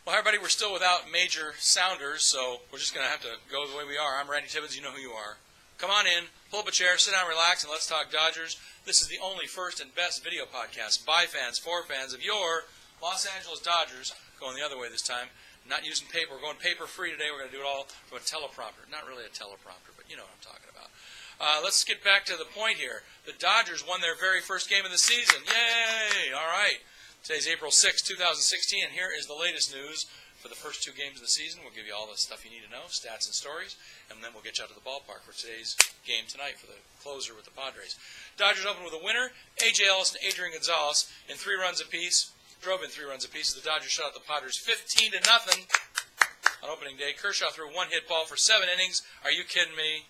Well, hi, everybody. We're still without major sounders, so we're just going to have to go the way we are. I'm Randy Tibbins. You know who you are. Come on in, pull up a chair, sit down, relax, and let's talk Dodgers. This is the only first and best video podcast by fans, for fans of your Los Angeles Dodgers. Going the other way this time. Not using paper. We're going paper-free today. We're going to do it all from a teleprompter. Not really a teleprompter, but you know what I'm talking about. Let's get back to the point here. The Dodgers won their very first game of the season. Yay! All right. Today's April 6, 2016, and here is the latest news for the first two games of the season. We'll give you all the stuff you need to know, stats and stories, and then we'll get you out to the ballpark for today's game tonight for the closer with the Padres. Dodgers open with a winner. A.J. Ellis and Adrian Gonzalez in 3 runs apiece. Drove in 3 runs apiece as the Dodgers shut out the Padres 15-0 on opening day. Kershaw threw a 1-hit ball for 7 innings. Are you kidding me?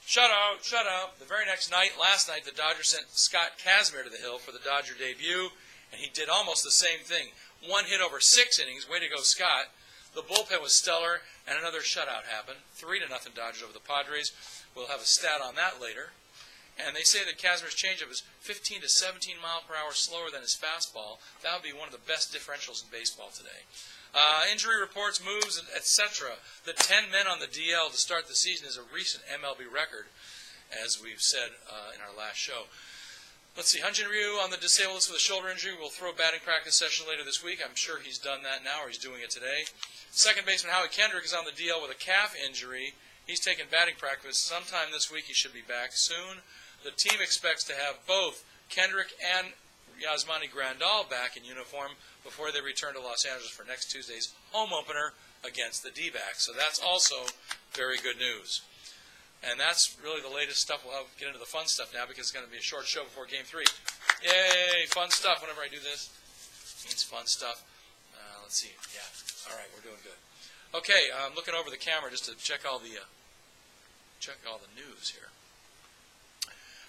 Shut out, shut out. The very next night, last night, the Dodgers sent Scott Kazmir to the hill for the Dodger debut. And he did almost the same thing. 1 hit over 6 innings. Way to go, Scott. The bullpen was stellar, and another shutout happened. 3-0 Dodgers over the Padres. We'll have a stat on that later. And they say that Kazmir's changeup is 15 to 17 mile per hour slower than his fastball. That would be one of the best differentials in baseball today. Injury reports, moves, etc. The 10 men on the DL to start the season is a recent MLB record, as we've said in our last show. Let's see, Hyun-Jin Ryu on the disabled list with a shoulder injury will throw a batting practice session later this week. I'm sure he's done that now, or he's doing it today. Second baseman Howie Kendrick is on the DL with a calf injury. He's taking batting practice sometime this week. He should be back soon. The team expects to have both Kendrick and Yasmani Grandal back in uniform before they return to Los Angeles for next Tuesday's home opener against the D-backs. So that's also very good news. And that's really the latest stuff. We'll get into the fun stuff now because it's going to be a short show before Game 3. Yay, fun stuff. Whenever I do this, it means fun stuff. Let's see. Yeah. All right, we're doing good. Okay, I'm looking over the camera just to check all the news here.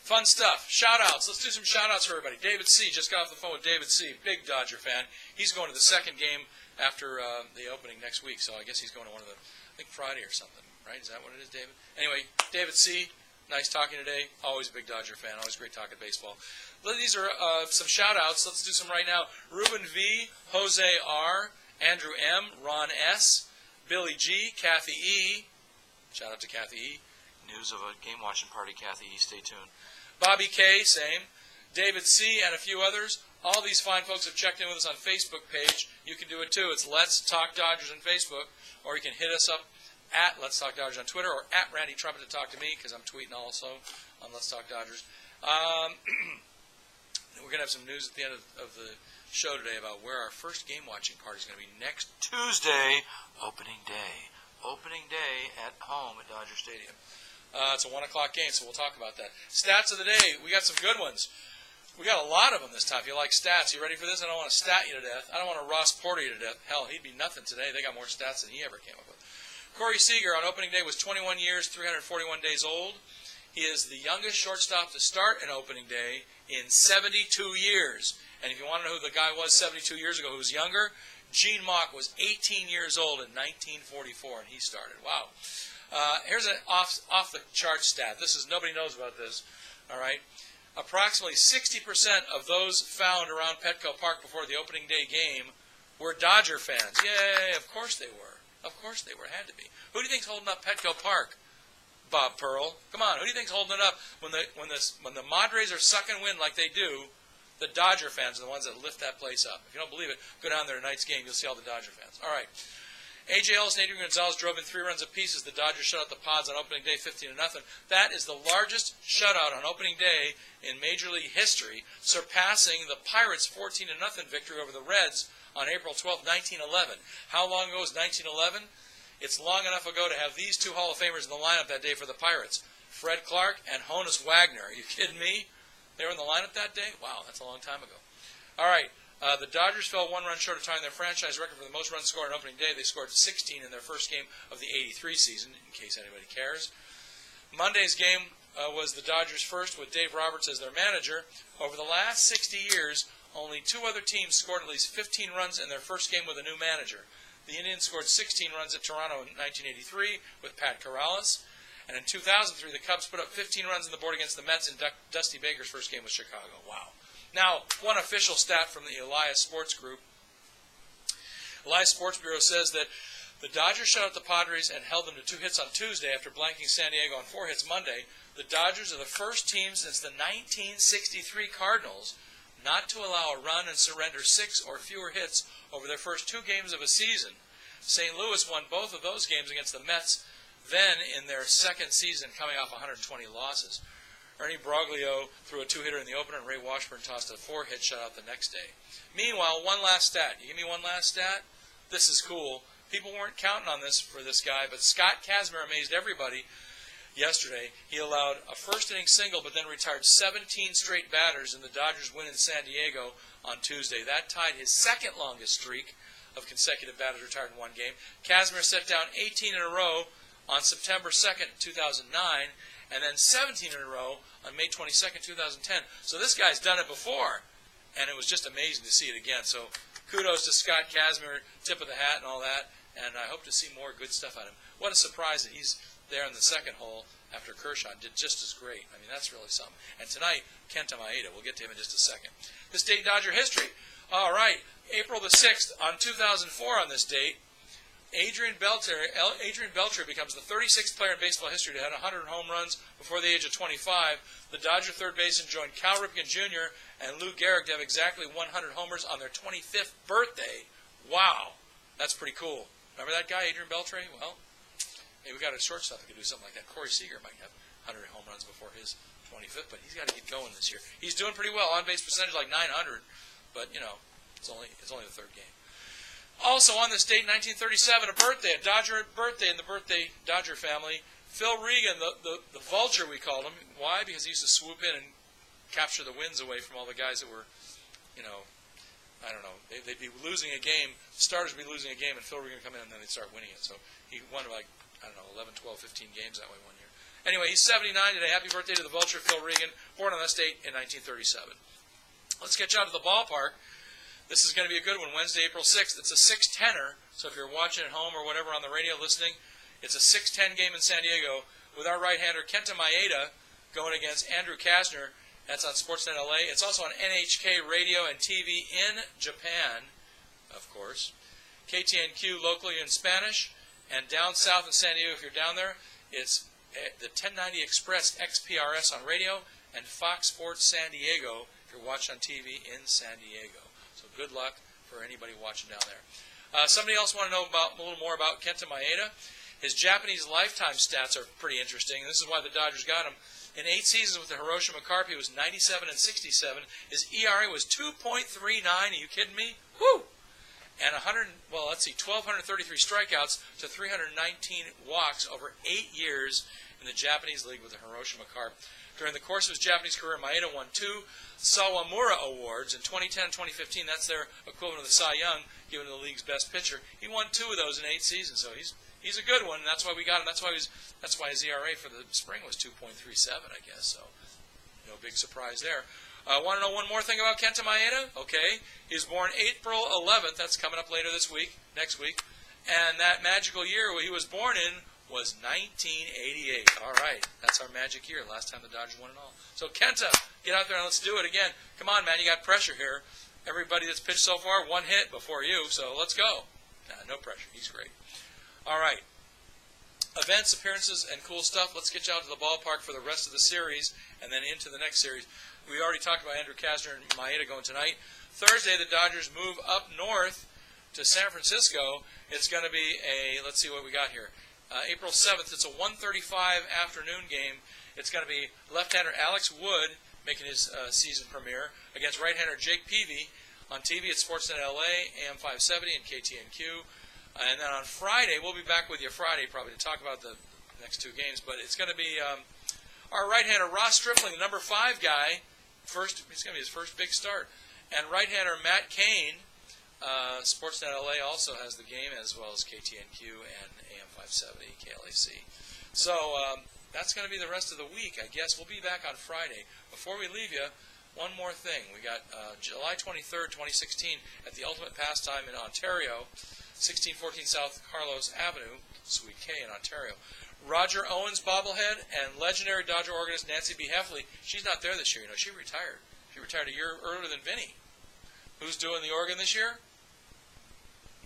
Fun stuff. Shout-outs. Let's do some shout-outs for everybody. David C. Just got off the phone with David C., big Dodger fan. He's going to the second game after the opening next week, so I guess he's going to one of the, I think Friday or something. Right? Is that what it is, David? Anyway, David C., nice talking today. Always a big Dodger fan. Always great talking baseball. These are some shout-outs. Let's do some right now. Ruben V., Jose R., Andrew M., Ron S., Billy G., Kathy E. Shout out to Kathy E. News of a game-watching party, Kathy E. Stay tuned. Bobby K., same. David C., and a few others. All these fine folks have checked in with us on Facebook page. You can do it too. It's Let's Talk Dodgers on Facebook, or you can hit us up at Let's Talk Dodgers on Twitter, or at Randy Trumpet to talk to me, because I'm tweeting also on Let's Talk Dodgers. We're going to have some news at the end of the show today about where our first game-watching party is going to be next Tuesday, opening day. Opening day at home at Dodger Stadium. It's a 1 o'clock game, so we'll talk about that. Stats of the day, we got some good ones. We got a lot of them this time. If you like stats, you ready for this? I don't want to stat you to death. I don't want to Ross Porter you to death. Hell, he'd be nothing today. They got more stats than he ever came up with. Corey Seager on opening day was 21 years, 341 days old. He is the youngest shortstop to start an opening day in 72 years. And if you want to know who the guy was 72 years ago who was younger, Gene Mauch was 18 years old in 1944, and he started. Wow. Here's an off-the-chart stat. Nobody knows about this. All right. Approximately 60% of those found around Petco Park before the opening day game were Dodger fans. Yay, of course they were. Of course they were. Had to be. Who do you think's holding up Petco Park? Bob Pearl. Come on. Who do you think's holding it up when the Madres are sucking wind like they do? The Dodger fans are the ones that lift that place up. If you don't believe it, go down there tonight's game. You'll see all the Dodger fans. All right. A.J. Ellis and Adrian Gonzalez drove in 3 runs apiece as the Dodgers shut out the Pods on opening day 15-0. That is the largest shutout on opening day in Major League history, surpassing the Pirates' 14-0 victory over the Reds on April 12, 1911. How long ago was 1911? It's long enough ago to have these 2 Hall of Famers in the lineup that day for the Pirates, Fred Clark and Honus Wagner. Are you kidding me? They were in the lineup that day? Wow, that's a long time ago. All right. The Dodgers fell 1 run short of tying their franchise record for the most runs scored on opening day. They scored 16 in their first game of the '83 season, in case anybody cares. Monday's game was the Dodgers' first with Dave Roberts as their manager. Over the last 60 years, only 2 other teams scored at least 15 runs in their first game with a new manager. The Indians scored 16 runs at Toronto in 1983 with Pat Corrales. And in 2003, the Cubs put up 15 runs on the board against the Mets in Dusty Baker's first game with Chicago. Wow. Now, one official stat from the Elias Sports Group. Live Sports Bureau says that the Dodgers shut out the Padres and held them to 2 hits on Tuesday after blanking San Diego on 4 hits Monday. The Dodgers are the first team since the 1963 Cardinals not to allow a run and surrender 6 or fewer hits over their first 2 games of a season. St. Louis won both of those games against the Mets, then in their second season, coming off 120 losses. Ernie Broglio threw a 2-hitter in the opener, and Ray Washburn tossed a 4-hit shutout the next day. Meanwhile, one last stat. You give me one last stat? This is cool. People weren't counting on this for this guy, but Scott Kazmir amazed everybody yesterday. He allowed a first-inning single, but then retired 17 straight batters in the Dodgers' win in San Diego on Tuesday. That tied his second-longest streak of consecutive batters retired in one game. Kazmir set down 18 in a row on September 2nd, 2009, and then 17 in a row on May 22nd, 2010. So this guy's done it before, and it was just amazing to see it again. So kudos to Scott Kazmir, tip of the hat and all that, and I hope to see more good stuff out of him. What a surprise that he's there in the second hole after Kershaw did just as great. I mean, that's really something. And tonight, Kenta Maeda. We'll get to him in just a second. This date, Dodger history. All right, April the 6th, on 2004 on this date, Adrian Beltre becomes the 36th player in baseball history to hit 100 home runs before the age of 25. The Dodger third baseman joined Cal Ripken Jr. and Lou Gehrig to have exactly 100 homers on their 25th birthday. Wow, that's pretty cool. Remember that guy, Adrian Beltre? Well, hey, we got a shortstop that could do something like that. Corey Seager might have 100 home runs before his 25th, but he's got to get going this year. He's doing pretty well. On-base percentage like 900, but, you know, it's only the third game. Also on this date, 1937, a Dodger birthday in the birthday Dodger family. Phil Regan, the vulture we called him. Why? Because he used to swoop in and capture the wins away from all the guys that were, you know, I don't know. They'd be losing a game. Starters would be losing a game, and Phil Regan would come in, and then they'd start winning it. So he won like, I don't know, 11, 12, 15 games that way one year. Anyway, he's 79 today. Happy birthday to the vulture, Phil Regan, born on this date in 1937. Let's get you out to the ballpark. This is going to be a good one, Wednesday, April 6th. It's a 6-10er, so if you're watching at home or whatever on the radio listening, it's a 6-10 game in San Diego with our right-hander Kenta Maeda going against Andrew Kazmir. That's on Sportsnet LA. It's also on NHK Radio and TV in Japan, of course. KTNQ locally in Spanish, and down south in San Diego, if you're down there, it's the 1090 Express XPRS on radio and Fox Sports San Diego if you're watching on TV in San Diego. So good luck for anybody watching down there. Somebody else want to know a little more about Kenta Maeda. His Japanese lifetime stats are pretty interesting. This is why the Dodgers got him. In 8 seasons with the Hiroshima Carp, he was 97 and 67. His ERA was 2.39. Are you kidding me? Woo! And 1,233 strikeouts to 319 walks over 8 years in the Japanese League with the Hiroshima Carp. During the course of his Japanese career, Maeda won 2 Sawamura Awards in 2010 and 2015. That's their equivalent of the Cy Young, given to the league's best pitcher. He won 2 of those in 8 seasons, so he's a good one. And that's why we got him. That's why his ERA for the spring was 2.37, I guess. So no big surprise there. Want to know one more thing about Kenta Maeda? Okay, he was born April 11th. That's coming up later next week. And that magical year he was born in was 1988. All right, that's our magic year. Last time the Dodgers won it all. So Kenta, get out there and let's do it again. Come on, man, you got pressure here. Everybody that's pitched so far, 1 hit before you, so let's go. No pressure. He's great. All right. Events, appearances, and cool stuff. Let's get you out to the ballpark for the rest of the series and then into the next series. We already talked about Andrew Kazmir and Maeda going tonight. Thursday, the Dodgers move up north to San Francisco. It's going to be let's see what we got here. April 7th, it's a 1:35 afternoon game. It's going to be left-hander Alex Wood making his season premiere against right-hander Jake Peavy. On TV, it's Sportsnet LA, AM 570, and KTNQ. And then on Friday, we'll be back with you Friday probably to talk about the next 2 games. But it's going to be our right-hander Ross Stripling, the number 5 guy. It's going to be his first big start. And right-hander Matt Cain, Sportsnet LA also has the game, as well as KTNQ and AM 570, KLAC. So that's going to be the rest of the week, I guess. We'll be back on Friday. Before we leave you, one more thing. We got July 23rd, 2016, at the Ultimate Pastime in Ontario, 1614 South Carlos Avenue, Suite K in Ontario. Roger Owens bobblehead and legendary Dodger organist Nancy B. Heffley. She's not there this year. She retired. She retired a year earlier than Vinny. Who's doing the organ this year?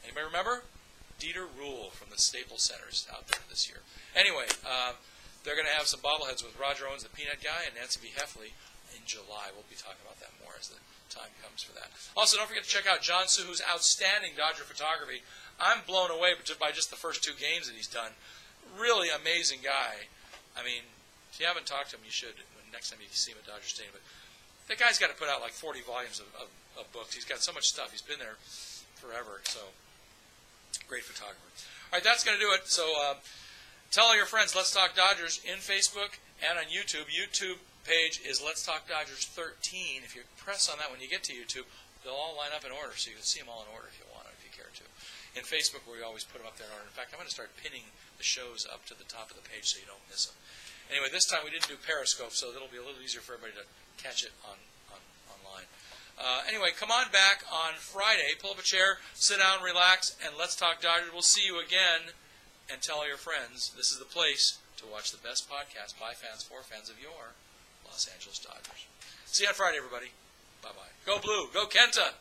Anybody remember? Dieter Rule from the Staples Center's out there this year. Anyway, they're going to have some bobbleheads with Roger Owens, the Peanut Guy, and Nancy B. Heffley in July. We'll be talking about that more as the time comes for that. Also, don't forget to check out John Suhu's outstanding Dodger photography. I'm blown away by just the first 2 games that he's done. Really amazing guy. I mean, if you haven't talked to him, you should next time you see him at Dodger Stadium. But that guy's got to put out like 40 volumes of books. He's got so much stuff. He's been there forever. So, great photographer. All right, that's going to do it. So, tell all your friends, Let's Talk Dodgers in Facebook and on YouTube. YouTube page is Let's Talk Dodgers 13. If you press on that when you get to YouTube, they'll all line up in order, so you can see them all in order if you want, if you care to. In Facebook, we always put them up there in order. In fact, I'm going to start pinning the shows up to the top of the page so you don't miss them. Anyway, this time we didn't do Periscope, so it'll be a little easier for everybody to catch it online. Anyway, come on back on Friday. Pull up a chair, sit down, relax, and Let's Talk Dodgers. We'll see you again, and tell all your friends this is the place to watch the best podcast by fans for fans of your Los Angeles Dodgers. See you on Friday, everybody. Bye-bye. Go Blue. Go Kenta.